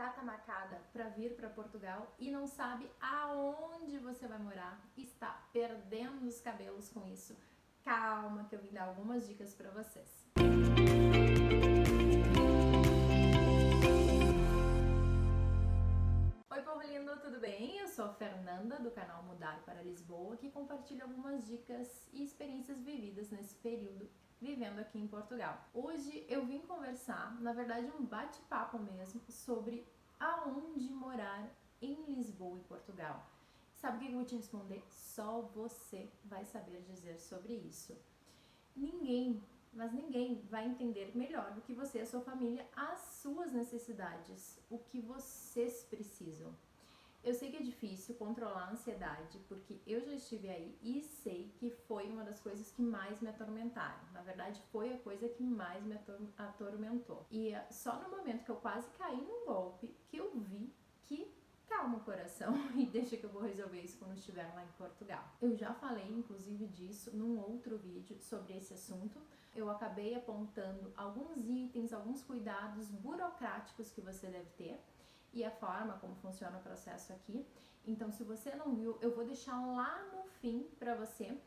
data marcada para vir para Portugal e não sabe aonde você vai morar, está perdendo os cabelos com isso. Calma que eu vim dar algumas dicas para vocês. Oi, povo lindo, tudo bem? Eu sou a Fernanda do canal Mudar para Lisboa, que compartilha algumas dicas e experiências vividas nesse período vivendo aqui em Portugal. Hoje eu vim conversar, na verdade um bate-papo mesmo, sobre aonde morar em Lisboa e Portugal. Sabe o que eu vou te responder? Só você vai saber dizer sobre isso. Ninguém, mas ninguém vai entender melhor do que você e a sua família as suas necessidades, o que vocês precisam. Eu sei que é difícil controlar a ansiedade, porque eu já estive aí e sei que foi uma das coisas que mais me atormentaram. Na verdade, foi a coisa que mais me atormentou. E só no momento que eu quase caí num golpe que eu vi que calma o coração e deixa que eu vou resolver isso quando estiver lá em Portugal. Eu já falei, inclusive, disso num outro vídeo sobre esse assunto. Eu acabei apontando alguns itens, alguns cuidados burocráticos que você deve ter e a forma como funciona o processo aqui. Então, se você não viu, eu vou deixar lá no fim para você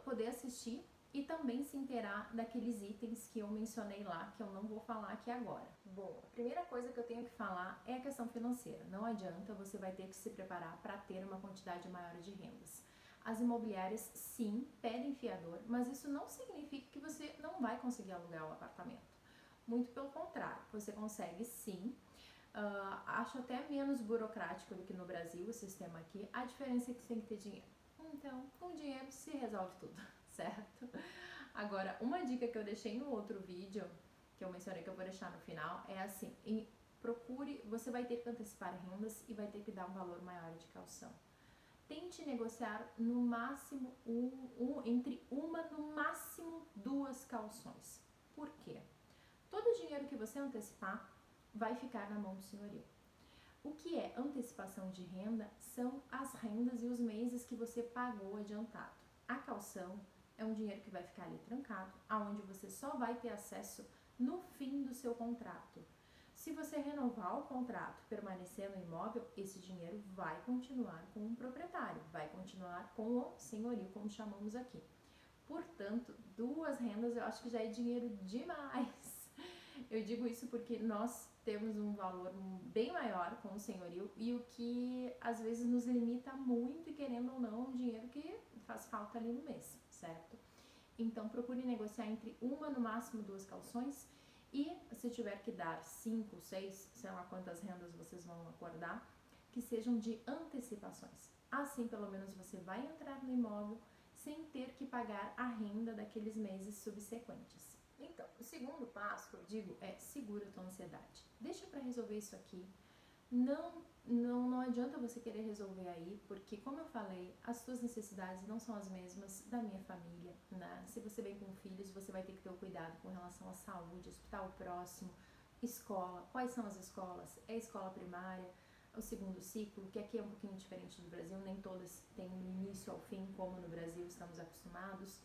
poder assistir e também se inteirar daqueles itens que eu mencionei lá, que eu não vou falar aqui agora. Bom, a primeira coisa que eu tenho que falar é a questão financeira. Não adianta, você vai ter que se preparar para ter uma quantidade maior de rendas. As imobiliárias, sim, pedem fiador, mas isso não significa que você não vai conseguir alugar o apartamento. Muito pelo contrário, você consegue sim. Acho até menos burocrático do que no Brasil o sistema aqui. A diferença é que você tem que ter dinheiro. Então, com dinheiro se resolve tudo, certo? Agora, uma dica que eu deixei no outro vídeo, que eu mencionei que eu vou deixar no final, é assim, procure, você vai ter que antecipar rendas e vai ter que dar um valor maior de caução. Tente negociar no máximo entre uma, no máximo duas cauções. Por quê? Todo o dinheiro que você antecipar vai ficar na mão do senhorio. O que é antecipação de renda são as rendas e os meses que você pagou adiantado. A caução é um dinheiro que vai ficar ali trancado, aonde você só vai ter acesso no fim do seu contrato. Se você renovar o contrato, permanecer no imóvel, esse dinheiro vai continuar com o proprietário, vai continuar com o senhorio, como chamamos aqui. Portanto, duas rendas eu acho que já é dinheiro demais. Eu digo isso porque nós temos um valor bem maior com o senhorio e o que às vezes nos limita muito e querendo ou não, um dinheiro que faz falta ali no mês, certo? Então procure negociar entre uma, no máximo duas cauções e se tiver que dar 5, 6, sei lá quantas rendas vocês vão acordar, que sejam de antecipações. Assim pelo menos você vai entrar no imóvel sem ter que pagar a renda daqueles meses subsequentes. Então, o segundo passo que eu digo é segura a tua ansiedade. Deixa para resolver isso aqui. Não adianta você querer resolver aí, porque como eu falei, as suas necessidades não são as mesmas da minha família, né? Se você vem com filhos, você vai ter que ter o cuidado com relação à saúde, hospital próximo, escola. Quais são as escolas? É a escola primária, o segundo ciclo, que aqui é um pouquinho diferente do Brasil, nem todas têm um início ao fim, como no Brasil estamos acostumados.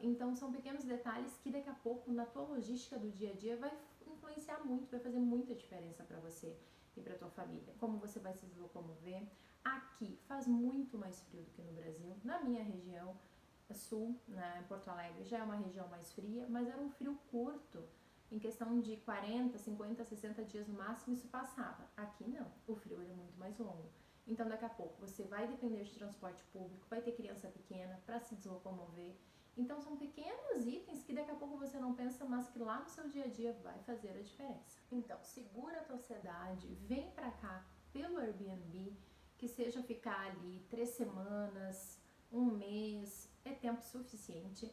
Então são pequenos detalhes que daqui a pouco na tua logística do dia a dia vai influenciar muito, vai fazer muita diferença para você e para tua família. Como você vai se locomover. Aqui faz muito mais frio do que no Brasil. Na minha região sul, né, Porto Alegre, já é uma região mais fria, mas era um frio curto. Em questão de 40, 50, 60 dias no máximo isso passava. Aqui não, o frio é muito mais longo. Então daqui a pouco você vai depender de transporte público, vai ter criança pequena para se deslocomover. Então são pequenos itens que daqui a pouco você não pensa, mas que lá no seu dia a dia vai fazer a diferença. Então segura a tua ansiedade, vem pra cá pelo Airbnb, que seja ficar ali 3 semanas, um mês, é tempo suficiente.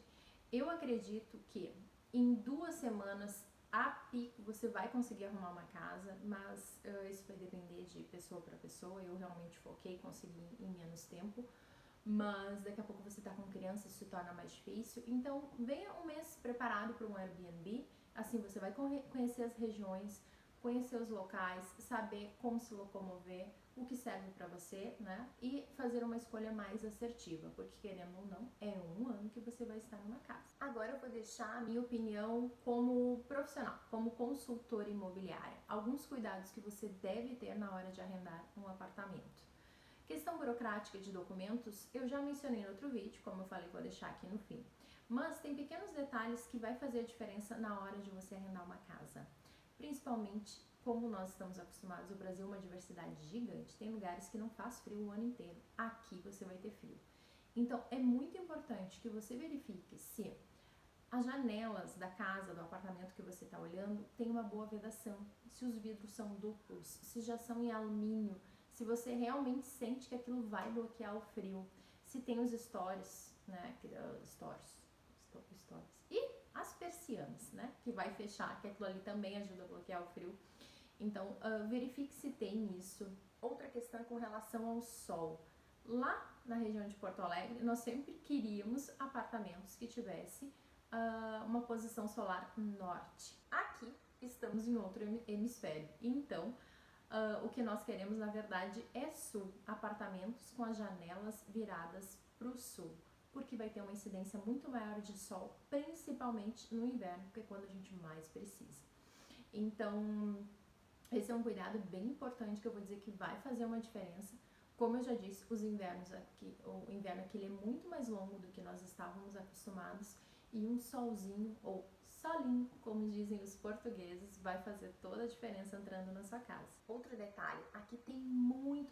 Eu acredito que em 2 semanas a pico você vai conseguir arrumar uma casa, mas isso vai depender de pessoa para pessoa. Eu realmente foquei, consegui em menos tempo. Mas daqui a pouco você tá com criança, isso se torna mais difícil. Então, venha um mês preparado para um Airbnb, assim você vai conhecer as regiões, conhecer os locais, saber como se locomover, o que serve para você, né? E fazer uma escolha mais assertiva, porque querendo ou não, é um ano que você vai estar numa casa. Agora eu vou deixar a minha opinião como profissional, como consultora imobiliária. Alguns cuidados que você deve ter na hora de arrendar um apartamento. Questão burocrática de documentos, eu já mencionei no outro vídeo, como eu falei, vou deixar aqui no fim. Mas tem pequenos detalhes que vai fazer a diferença na hora de você arrendar uma casa. Principalmente, como nós estamos acostumados, o Brasil é uma diversidade gigante, tem lugares que não faz frio o ano inteiro, aqui você vai ter frio. Então, é muito importante que você verifique se as janelas da casa, do apartamento que você está olhando, tem uma boa vedação, se os vidros são duplos, se já são em alumínio, se você realmente sente que aquilo vai bloquear o frio, se tem os stores, né, stores, e as persianas, né, que vai fechar, que aquilo ali também ajuda a bloquear o frio. Então, verifique se tem isso. Outra questão é com relação ao sol. Lá na região de Porto Alegre, nós sempre queríamos apartamentos que tivesse uma posição solar norte. Aqui estamos em outro hemisfério, então o que nós queremos na verdade é sul, apartamentos com as janelas viradas para o sul, porque vai ter uma incidência muito maior de sol, principalmente no inverno, que é quando a gente mais precisa. Então, esse é um cuidado bem importante que eu vou dizer que vai fazer uma diferença. Como eu já disse, o inverno aqui ele é muito mais longo do que nós estávamos acostumados, e um solzinho, ou solinho, como dizem os portugueses, vai fazer toda a diferença entrando na sua casa. Outro detalhe, aqui tem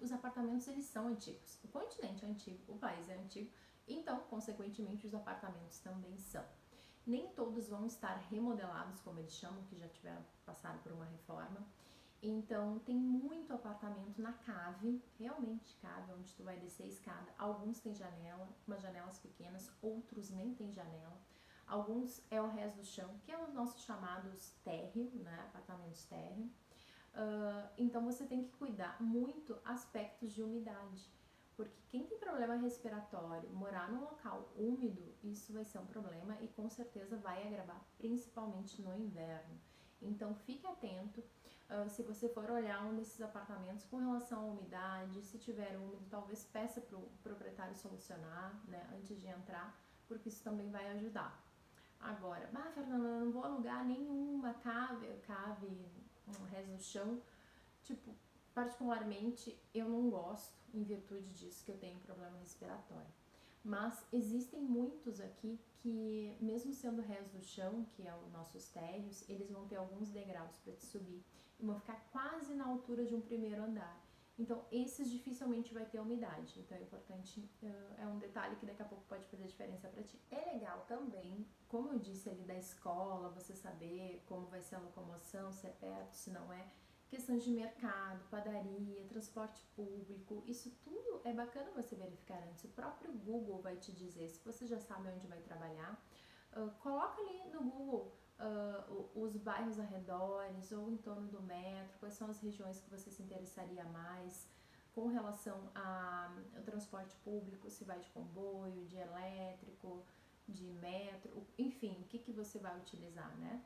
os apartamentos eles são antigos. O continente é antigo, o país é antigo, então, consequentemente, os apartamentos também são. Nem todos vão estar remodelados, como eles chamam, que já passaram por uma reforma. Então, tem muito apartamento na cave, realmente cave, onde tu vai descer a escada. Alguns têm janela, umas janelas pequenas, outros nem tem janela. Alguns é o resto do chão, que é os nossos chamados térreo, né, apartamentos térreo. Então, você tem que cuidar muito aspectos de umidade, porque quem tem problema respiratório, morar num local úmido, isso vai ser um problema e com certeza vai agravar, principalmente no inverno. Então, fique atento. Se você for olhar um desses apartamentos com relação à umidade, se tiver úmido, talvez peça para o proprietário solucionar, né, antes de entrar, porque isso também vai ajudar. Agora, Fernanda, eu não vou alugar nenhuma cave, um resto do chão. Tipo, particularmente, eu não gosto, em virtude disso que eu tenho problema respiratório. Mas existem muitos aqui que, mesmo sendo resto do chão, que é os nossos térreos, eles vão ter alguns degraus para te subir e vão ficar quase na altura de um primeiro andar. Então, esses dificilmente vai ter umidade. Então, é importante, é um detalhe que daqui a pouco pode fazer diferença para ti. É legal também, como eu disse ali da escola, você saber como vai ser a locomoção, se é perto, se não é. Questões de mercado, padaria, transporte público, isso tudo é bacana você verificar antes. O próprio Google vai te dizer, se você já sabe onde vai trabalhar, coloca ali no Google os bairros arredores ou em torno do metro, quais são as regiões que você se interessaria mais com relação ao transporte público, se vai de comboio, de elétrico, de metro, enfim, o que você vai utilizar, né?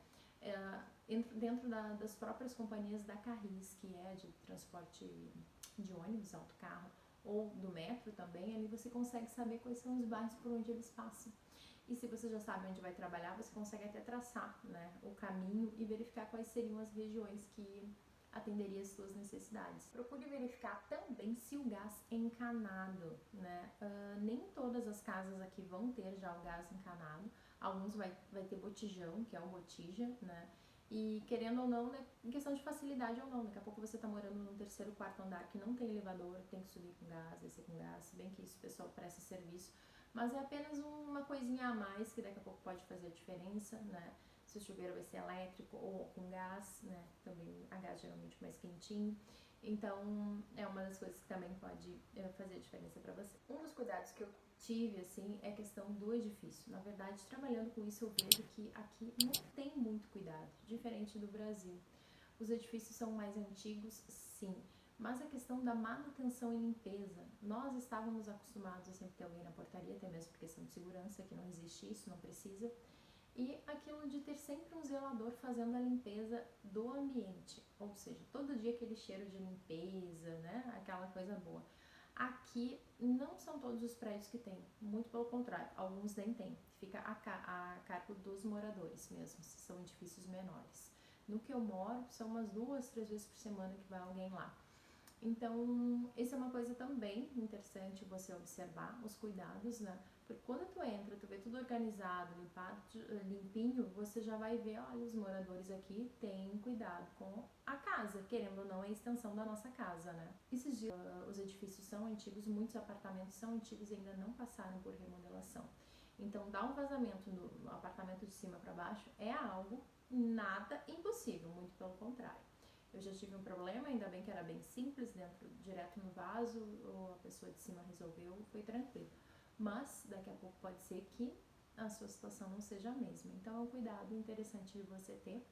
Dentro das próprias companhias da Carris, que é de transporte de ônibus, autocarro, ou do metro também, ali você consegue saber quais são os bairros por onde eles passam. E se você já sabe onde vai trabalhar, você consegue até traçar, né, o caminho e verificar quais seriam as regiões que atenderia as suas necessidades. Procure verificar também se o gás é encanado, né? Nem todas as casas aqui vão ter já o gás encanado. Alguns vai ter botijão, que é o botija, né? E querendo ou não, né, em questão de facilidade ou não, daqui a pouco você tá morando num terceiro, quarto andar que não tem elevador, tem que subir com gás, descer com gás, se bem que isso o pessoal presta serviço, mas é apenas uma coisinha a mais que daqui a pouco pode fazer a diferença, né? Se o chuveiro vai ser elétrico ou com gás, né? Também a gás geralmente mais quentinho. Então, é uma das coisas que também pode fazer a diferença para você. Um dos cuidados que eu tive, assim, é a questão do edifício. Na verdade, trabalhando com isso, eu vejo que aqui não tem muito cuidado, diferente do Brasil. Os edifícios são mais antigos, sim, mas a questão da manutenção e limpeza, nós estávamos acostumados a sempre ter alguém na portaria, até mesmo por questão de segurança, que não existe isso, não precisa. E aquilo de ter sempre um zelador fazendo a limpeza do ambiente, ou seja, todo dia aquele cheiro de limpeza, né? Aquela coisa boa. Aqui não são todos os prédios que tem, muito pelo contrário, alguns nem tem. Fica a cargo dos moradores mesmo, se são edifícios menores. No que eu moro, são umas 2, 3 vezes por semana que vai alguém lá. Então, isso é uma coisa também interessante você observar, os cuidados, né? Porque quando tu entra, tu vê tudo organizado, limpado, limpinho, você já vai ver, olha, os moradores aqui têm cuidado com a casa, querendo ou não, é a extensão da nossa casa, né? Esses dias, os edifícios são antigos, muitos apartamentos são antigos e ainda não passaram por remodelação. Então, dar um vazamento no apartamento de cima para baixo é algo nada impossível, muito pelo contrário. Eu já tive um problema, ainda bem que era bem simples, dentro, direto no vaso, ou a pessoa de cima resolveu, foi tranquilo. Mas daqui a pouco pode ser que a sua situação não seja a mesma. Então é um cuidado interessante de você ter,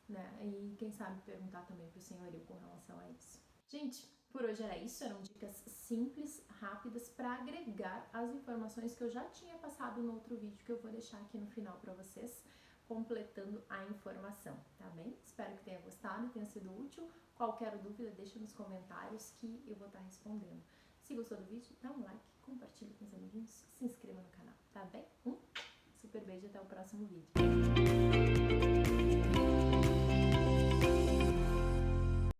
né? E quem sabe perguntar também pro senhorio com relação a isso. Gente, por hoje era isso, eram dicas simples, rápidas, para agregar as informações que eu já tinha passado no outro vídeo, que eu vou deixar aqui no final para vocês, completando a informação, tá bem? Espero que tenha gostado e tenha sido útil. Qualquer dúvida, deixa nos comentários que eu vou estar respondendo. Se gostou do vídeo, dá um like, compartilha com os amiguinhos, se inscreva no canal, tá bem? Super beijo e até o próximo vídeo.